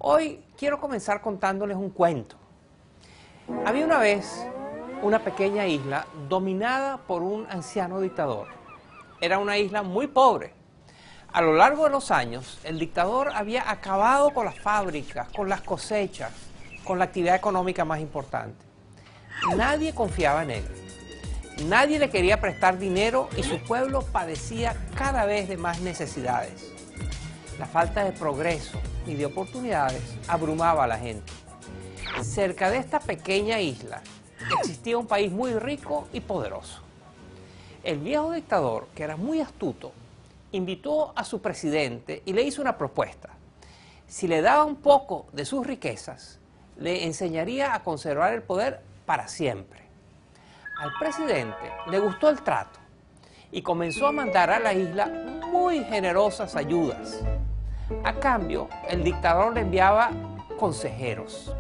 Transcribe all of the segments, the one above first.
Hoy quiero comenzar contándoles un cuento. Había una vez una pequeña isla dominada por un anciano dictador. Era una isla muy pobre. A lo largo de los años, el dictador había acabado con las fábricas, con las cosechas, con la actividad económica más importante. Nadie confiaba en él. Nadie le quería prestar dinero y su pueblo padecía cada vez de más necesidades. La falta de progreso y de oportunidades abrumaba a la gente. Cerca de esta pequeña isla existía un país muy rico y poderoso. El viejo dictador, que era muy astuto, invitó a su presidente y le hizo una propuesta. Si le daba un poco de sus riquezas, le enseñaría a conservar el poder para siempre. Al presidente le gustó el trato y comenzó a mandar a la isla muy generosas ayudas. A cambio, el dictador le enviaba consejeros.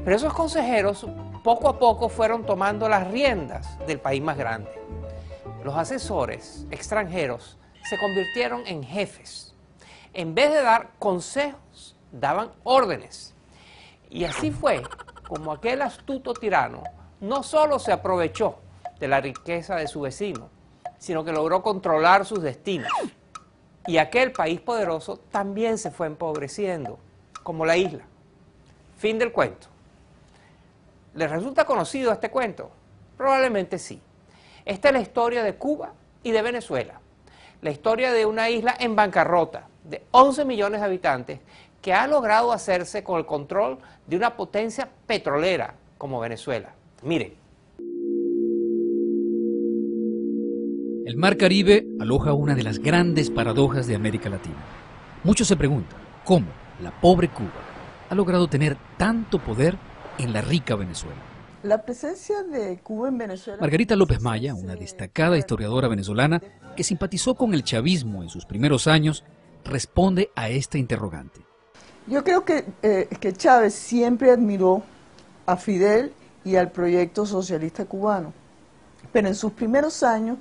Pero esos consejeros poco a poco fueron tomando las riendas del país más grande. Los asesores extranjeros se convirtieron en jefes. En vez de dar consejos, daban órdenes. Y así fue como aquel astuto tirano no solo se aprovechó de la riqueza de su vecino, sino que logró controlar sus destinos. Y aquel país poderoso también se fue empobreciendo, como la isla. Fin del cuento. ¿Les resulta conocido este cuento? Probablemente sí. Esta es la historia de Cuba y de Venezuela. La historia de una isla en bancarrota, de 11 millones de habitantes, que ha logrado hacerse con el control de una potencia petrolera como Venezuela. Miren. El Mar Caribe aloja una de las grandes paradojas de América Latina. Muchos se preguntan cómo la pobre Cuba ha logrado tener tanto poder en la rica Venezuela. La presencia de Cuba en Venezuela... Margarita López Maya, una destacada historiadora venezolana que simpatizó con el chavismo en sus primeros años, responde a esta interrogante. Yo creo que Chávez siempre admiró a Fidel y al proyecto socialista cubano, pero en sus primeros años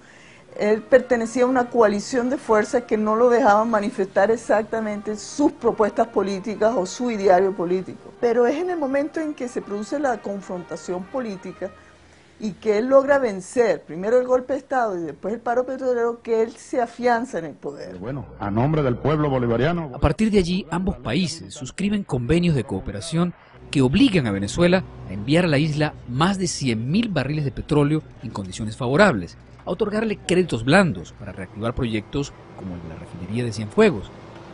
él pertenecía a una coalición de fuerzas que no lo dejaban manifestar exactamente sus propuestas políticas o su ideario político. Pero es en el momento en que se produce la confrontación política y que él logra vencer, primero el golpe de Estado y después el paro petrolero, que él se afianza en el poder. Bueno, a nombre del pueblo bolivariano... A partir de allí, ambos países suscriben convenios de cooperación que obligan a Venezuela a enviar a la isla más de 100.000 barriles de petróleo en condiciones favorables, a otorgarle créditos blandos para reactivar proyectos como el de la refinería de Cienfuegos,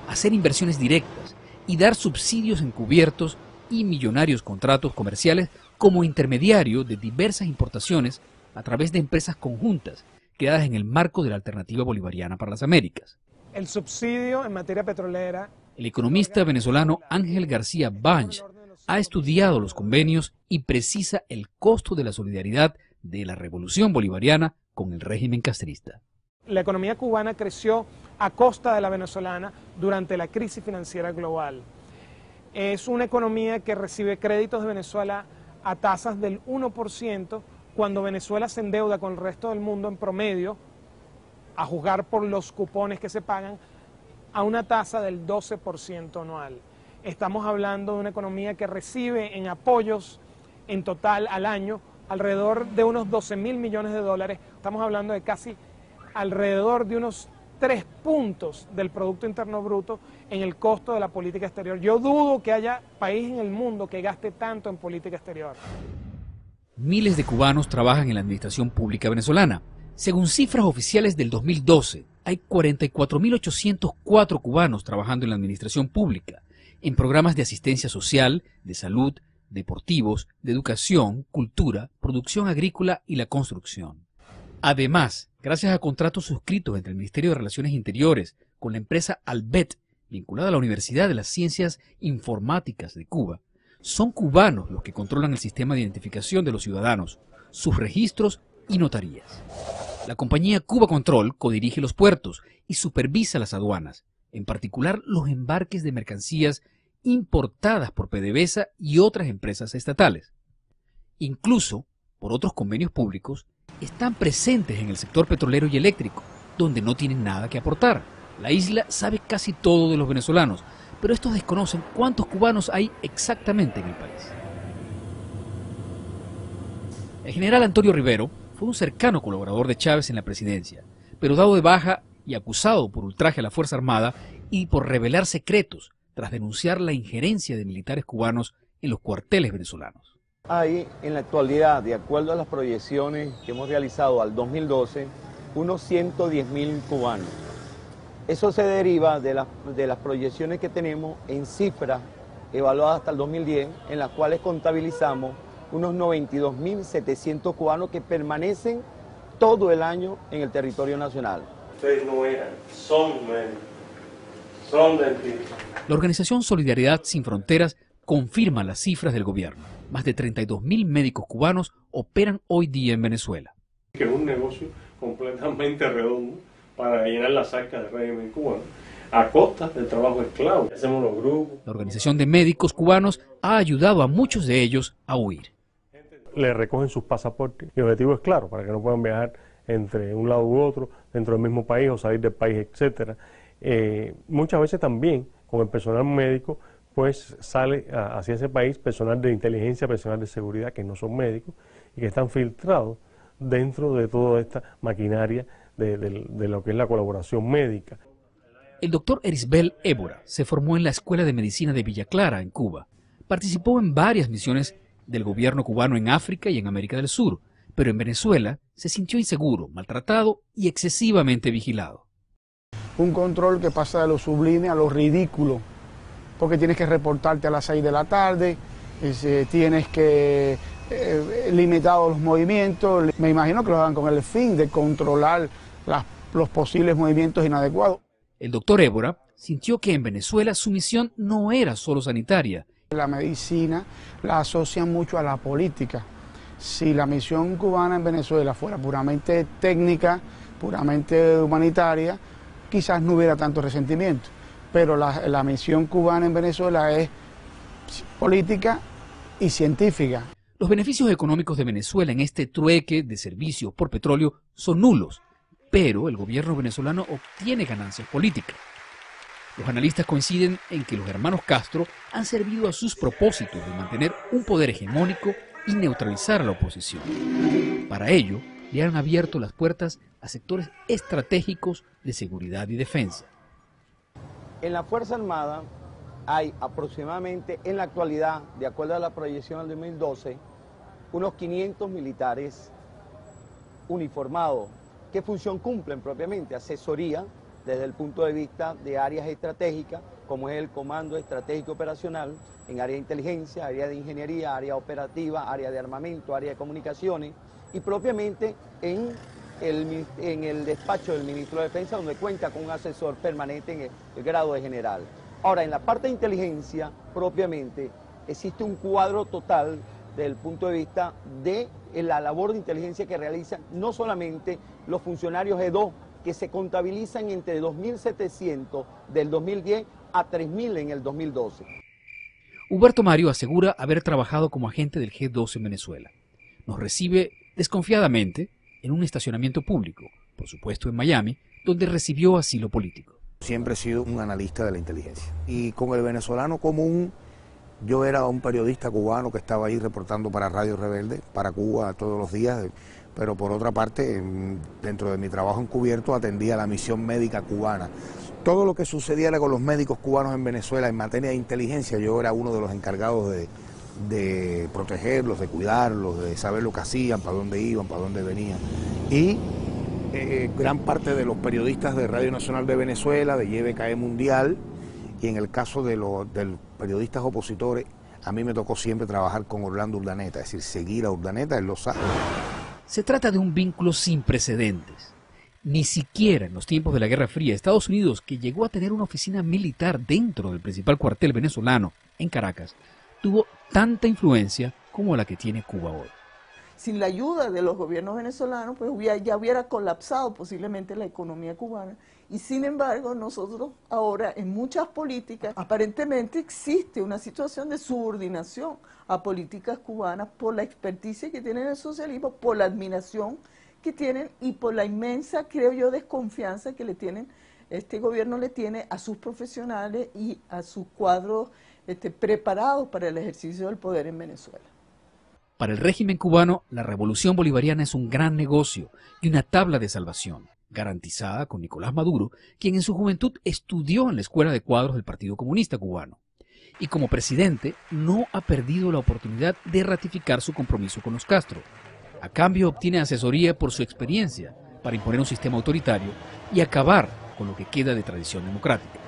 hacer inversiones directas y dar subsidios encubiertos y millonarios contratos comerciales como intermediario de diversas importaciones a través de empresas conjuntas creadas en el marco de la Alternativa Bolivariana para las Américas. El subsidio en materia petrolera... El economista venezolano Ángel García Banch ha estudiado los convenios y precisa el costo de la solidaridad de la revolución bolivariana con el régimen castrista. La economía cubana creció a costa de la venezolana durante la crisis financiera global. Es una economía que recibe créditos de Venezuela a tasas del 1%, cuando Venezuela se endeuda con el resto del mundo en promedio, a juzgar por los cupones que se pagan, a una tasa del 12% anual. Estamos hablando de una economía que recibe en apoyos en total al año alrededor de unos 12.000 millones de dólares. Estamos hablando de casi alrededor de unos 3 puntos del Producto Interno Bruto en el costo de la política exterior. Yo dudo que haya país en el mundo que gaste tanto en política exterior. Miles de cubanos trabajan en la administración pública venezolana. Según cifras oficiales del 2012, hay 44.804 cubanos trabajando en la administración pública, en programas de asistencia social, de salud, deportivos, de educación, cultura, producción agrícola y la construcción. Además, gracias a contratos suscritos entre el Ministerio de Relaciones Interiores con la empresa Albet, vinculada a la Universidad de las Ciencias Informáticas de Cuba, son cubanos los que controlan el sistema de identificación de los ciudadanos, sus registros y notarías. La compañía Cuba Control codirige los puertos y supervisa las aduanas, en particular los embarques de mercancías importadas por PDVSA y otras empresas estatales. Incluso, por otros convenios públicos, están presentes en el sector petrolero y eléctrico, donde no tienen nada que aportar. La isla sabe casi todo de los venezolanos, pero estos desconocen cuántos cubanos hay exactamente en el país. El general Antonio Rivero fue un cercano colaborador de Chávez en la presidencia, pero dado de baja y acusado por ultraje a la Fuerza Armada y por revelar secretos tras denunciar la injerencia de militares cubanos en los cuarteles venezolanos. Hay en la actualidad, de acuerdo a las proyecciones que hemos realizado al 2012, unos 110.000 cubanos. Eso se deriva de las proyecciones que tenemos en cifras evaluadas hasta el 2010, en las cuales contabilizamos unos 92.700 cubanos que permanecen todo el año en el territorio nacional. Ustedes no eran, son médicos, son dentistas. La organización Solidaridad Sin Fronteras confirma las cifras del gobierno. Más de 32.000 médicos cubanos operan hoy día en Venezuela. Que es un negocio completamente redondo para llenar las arcas del régimen cubano, a costa del trabajo esclavo. Hacemos los grupos. La Organización de Médicos Cubanos ha ayudado a muchos de ellos a huir. Le recogen sus pasaportes. Mi objetivo es claro, para que no puedan viajar entre un lado u otro, dentro del mismo país o salir del país, etcétera. Muchas veces también con el personal médico pues sale hacia ese país personal de inteligencia, personal de seguridad que no son médicos y que están filtrados dentro de toda esta maquinaria de lo que es la colaboración médica. El doctor Erisbel Évora se formó en la Escuela de Medicina de Villa Clara, en Cuba. Participó en varias misiones del gobierno cubano en África y en América del Sur, pero en Venezuela se sintió inseguro, maltratado y excesivamente vigilado. Un control que pasa de lo sublime a lo ridículo, porque tienes que reportarte a las 6 de la tarde, tienes que limitar los movimientos. Me imagino que lo hagan con el fin de controlar los posibles movimientos inadecuados. El doctor Évora sintió que en Venezuela su misión no era solo sanitaria. La medicina la asocian mucho a la política. Si la misión cubana en Venezuela fuera puramente técnica, puramente humanitaria, quizás no hubiera tanto resentimiento. Pero la misión cubana en Venezuela es política y científica. Los beneficios económicos de Venezuela en este trueque de servicios por petróleo son nulos, pero el gobierno venezolano obtiene ganancias políticas. Los analistas coinciden en que los hermanos Castro han servido a sus propósitos de mantener un poder hegemónico y neutralizar a la oposición. Para ello, le han abierto las puertas a sectores estratégicos de seguridad y defensa. En la Fuerza Armada hay aproximadamente, en la actualidad, de acuerdo a la proyección del 2012, unos 500 militares uniformados. ¿Qué función cumplen propiamente? Asesoría desde el punto de vista de áreas estratégicas, como es el Comando Estratégico Operacional, en área de inteligencia, área de ingeniería, área operativa, área de armamento, área de comunicaciones, y propiamente en el despacho del Ministro de Defensa, donde cuenta con un asesor permanente en el grado de general. Ahora, en la parte de inteligencia, propiamente, existe un cuadro total desde el punto de vista de la labor de inteligencia que realizan no solamente los funcionarios E2, que se contabilizan entre 2.700 del 2010 a 3.000 en el 2012. Huberto Mario asegura haber trabajado como agente del G2 en Venezuela. Nos recibe desconfiadamente en un estacionamiento público, por supuesto en Miami, donde recibió asilo político. Siempre he sido un analista de la inteligencia. Y con el venezolano común, yo era un periodista cubano que estaba ahí reportando para Radio Rebelde, para Cuba todos los días, pero por otra parte, dentro de mi trabajo encubierto, atendía la misión médica cubana. Todo lo que sucediera con los médicos cubanos en Venezuela en materia de inteligencia, yo era uno de los encargados de protegerlos, de cuidarlos, de saber lo que hacían, para dónde iban, para dónde venían. Y gran parte de los periodistas de Radio Nacional de Venezuela, de YBKE Mundial, y en el caso de los periodistas opositores, a mí me tocó siempre trabajar con Orlando Urdaneta, es decir, seguir a Urdaneta, él lo sabe. Se trata de un vínculo sin precedentes. Ni siquiera en los tiempos de la Guerra Fría, Estados Unidos, que llegó a tener una oficina militar dentro del principal cuartel venezolano, en Caracas, tuvo tanta influencia como la que tiene Cuba hoy. Sin la ayuda de los gobiernos venezolanos, pues ya hubiera colapsado posiblemente la economía cubana. Y sin embargo, nosotros ahora en muchas políticas, aparentemente existe una situación de subordinación a políticas cubanas por la experticia que tienen el socialismo, por la admiración que tienen y por la inmensa, creo yo, desconfianza que le tienen este gobierno le tiene a sus profesionales y a sus cuadros preparados para el ejercicio del poder en Venezuela. Para el régimen cubano, la revolución bolivariana es un gran negocio y una tabla de salvación, garantizada con Nicolás Maduro, quien en su juventud estudió en la Escuela de Cuadros del Partido Comunista Cubano. Y como presidente, no ha perdido la oportunidad de ratificar su compromiso con los Castro. A cambio, obtiene asesoría por su experiencia para imponer un sistema autoritario y acabar con lo que queda de tradición democrática.